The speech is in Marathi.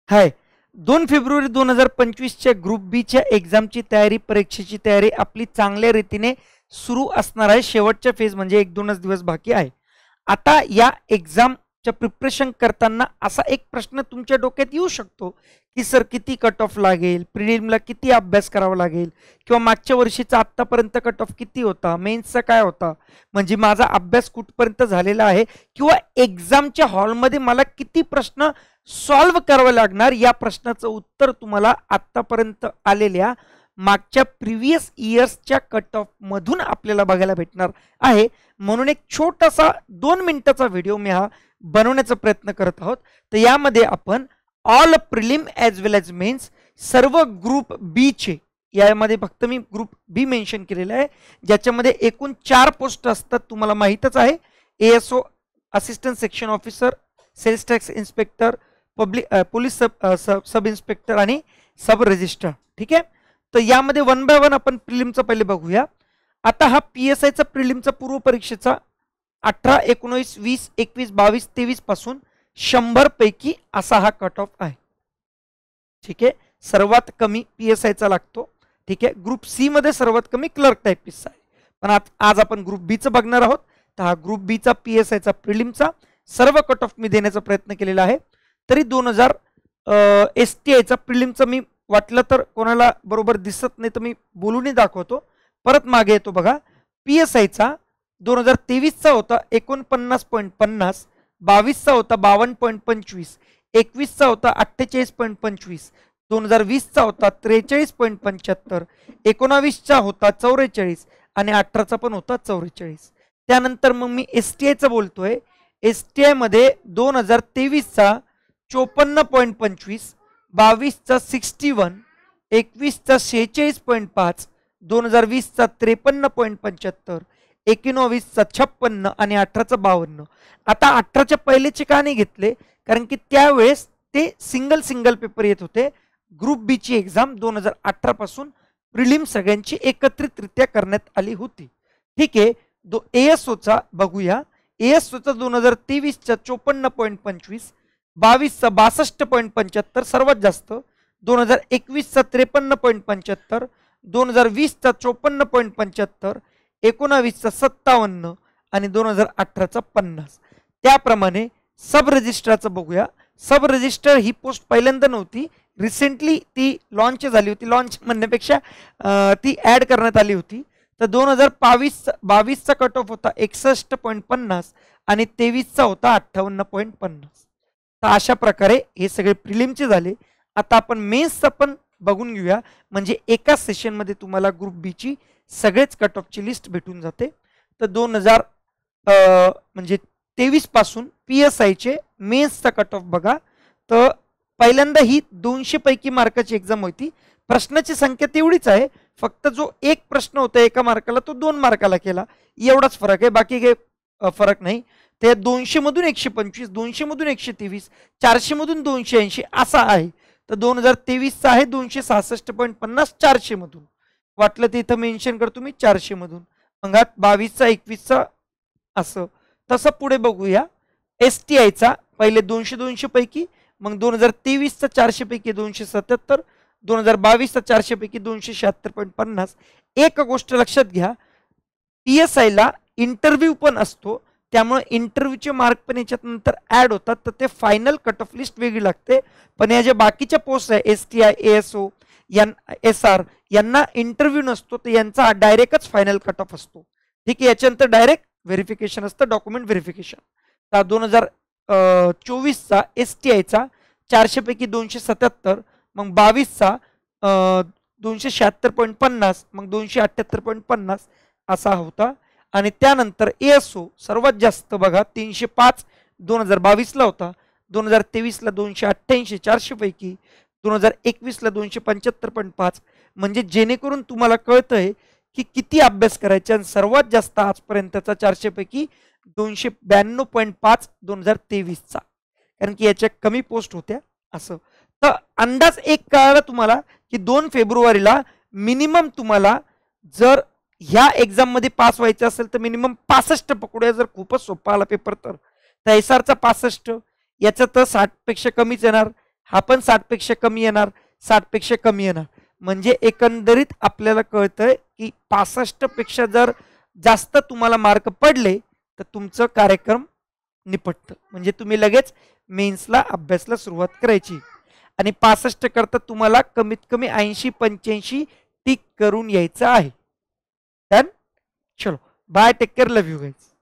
हाय 2 फेब्रुवारी 2025च्या ग्रुप बीच्या एक्झामची तयारी, परीक्षेची तयारी आपली चांगल्या रीतीने सुरू असणार आहे. शेवटच्या फेज म्हणजे 1-2च दिवस बाकी आहे. आता या एक्झामच्या प्रिपरेशन करताना असा एक प्रश्न तुमच्या डोक्यात येऊ शकतो, की सर किती कट ऑफ लागेल, प्रिलिमला किती अभ्यास करावा लागेल किंवा मागच्या वर्षीचा आत्तापर्यंत कट ऑफ किती होता, मेन्सचा काय होता, म्हणजे माझा अभ्यास कुठपर्यंत झालेला आहे किंवा एक्झामच्या हॉलमध्ये मला किती प्रश्न सॉल्व करावं लागणार, या प्रश्नाचं उत्तर तुम्हाला आत्तापर्यंत आलेल्या मागच्या प्रिव्हियस इयर्सच्या कट ऑफ मधून आपल्याला बघायला भेटणार आहे. म्हणून एक छोटासा 2 मिनिटाचा व्हिडिओ मी हा बनवण्याचा प्रयत्न करत आहोत. तर यामध्ये आपण ऑल प्रिलिम ॲज वेल ॲज मेन्स सर्व ग्रुप बीचे, यामध्ये फक्त मी ग्रुप बी मेन्शन केलेलं आहे, ज्याच्यामध्ये एकूण 4 पोस्ट असतात. तुम्हाला माहीतच आहे, ASO assistant section officer, sales tax inspector, police sub inspector आणि सब रजिस्ट्रार. ठीक आहे. तर यामध्ये 1 बाय 1 आपण प्रिलिमचा पहिले बघूया. आता हा PSIचा प्रिलिमचा पूर्व परीक्षेचा 18, 19, 20, 21, 22, 23 पासून 100 पैकी असा हा कट ऑफ आहे. ठीक आहे. सर्वात कमी PSIचा लागतो. ठीक आहे. ग्रुप सी मध्ये सर्वात कमी क्लर्क टायपिस्टचा आहे. पण आज आपण ग्रुप बीचं बघणार आहोत. तर हा ग्रुप बीचा PSIचा प्रिलिमचा सर्व कट ऑफ मी देण्याचा प्रयत्न केलेला आहे. तरी 2000 STIचा प्रिलिमचा मी वाटलं तर कोणाला बरोबर दिसत नाही तर मी बोलूनही दाखवतो. परत मागे येतो बघा. PSIचा 2023चा होता 49.50, 22चा होता 52.25, 21चा होता 48.25, 2020चा होता 43.75, 19चा होता 44 आणि 18चा पण होता 44. त्यानंतर मग मी STIचा बोलतोय. STI मध्ये 2023चा 54.25, 22चा 61, 21चा 46.5, 2020चा 53.75, 19चा 56 आणि 18चा 52. आता 18च्या पहिलेचे का नाही घेतले, कारण की त्यावेळेस ते सिंगल पेपर येत होते. ग्रुप बीची एक्झाम 2018 पासून प्रिलिम सगळ्यांची एकत्रितरित्या करण्यात आली होती. ठीक आहे. ASOचा बघूया. ASOचा 2023चा 54.25, 22चा 62.75 सर्वात जास्त, 2021चा 53.75, 2020चा 54.75, 19चा 57 आणि 2018चा 50. त्याप्रमाणे सब रजिस्ट्रारचं बघूया. सब रजिस्ट्रार ही पोस्ट पहिल्यांदा नव्हती, रिसेंटली ती लॉन्च झाली होती. लॉन्च म्हणण्यापेक्षा ती ॲड करण्यात आली होती. तर 2022चा कट ऑफ होता 61.50 आणि 23चा होता 58.50. तर अशा प्रकारे हे सगळे प्रिलिमचे झाले. आता आपण मेन्सचं पण बघून घेऊया, म्हणजे एका सेशनमध्ये तुम्हाला ग्रुप बीची सगळेच कट ऑफची लिस्ट भेटून जाते. तर 2000 म्हणजे 23 पासून PSIचे मेन्सचा कट ऑफ बघा. तर पहिल्यांदा ही 200 पैकी मार्काची एक्झाम होती. प्रश्नाची संख्या तेवढीच आहे, फक्त जो एक प्रश्न होता 1 मार्काला तो 2 मार्काला केला, एवढाच फरक आहे. बाकी काही फरक नाही. ते 200 मधून 125, 200 मधून 123, 400 मधून 280 असा आहे. तर 2023चा आहे 266.50 400 मधून. वाटलं तर इथं मेन्शन करतो मी 400 मधून. मग 22चा 21चा असं. तसं पुढे बघूया. STIचा पहिले 200 पैकी, मग 2023चा 400 पैकी 277, 2022चा 400 पैकी 276.50. एक गोष्ट लक्षात घ्या, PSIला इंटरव्ह्यू पण असतो, त्यामुळे इंटरव्ह्यूचे मार्क पण याच्यात नंतर ॲड होतात. तर ते फायनल कट ऑफ लिस्ट वेगळी लागते. पण या ज्या बाकीच्या पोस्ट आहे STI, ASO, SR यांना इंटरव्ह्यू नसतो, तर यांचा डायरेक्टच फायनल कट ऑफ असतो. ठीक आहे. याच्यानंतर डायरेक्ट व्हेरिफिकेशन असतं, डॉक्युमेंट व्हेरिफिकेशन. तर 2024चा STIचा 400 पैकी 277, मग 22चा 276.50, मग 278.50 असा होता. आणि त्यानंतर ASO सर्वात जास्त बघा 305 2022ला होता, 2023ला 288 400 पैकी, 2021ला 275.5. म्हणजे जेणेकरून तुम्हाला कळतंय की किती अभ्यास करायचे. आणि सर्वात जास्त आजपर्यंतचा 400 पैकी 292.5 2023चा, कारण की याच्या कमी पोस्ट होत्या असं. तर अंदाज एक कळाला तुम्हाला की 2 फेब्रुवारीला मिनिमम तुम्हाला जर ह्या एक्झाम मध्ये पास व्हायचं असेल तर मिनिमम 65 पकडूया, जर खूपच सोपा आला पेपर तर. SRचा 65, याचा तर 60 पेक्षा कमीच येणार. हा पण 60 पेक्षा कमी येणार, 60 पेक्षा कमी येणार. म्हणजे एकंदरीत आपल्याला कळतंय की 65 पेक्षा जर जास्त तुम्हाला मार्क पडले तर तुमचं कार्यक्रम निपटतं. म्हणजे तुम्ही लगेच मेन्सला अभ्यासला सुरुवात करायची. आणि 65 करता तुम्हाला कमीत कमी 80-85 टिक करून यायचं आहे. डन. चलो bye, take care, love you guys.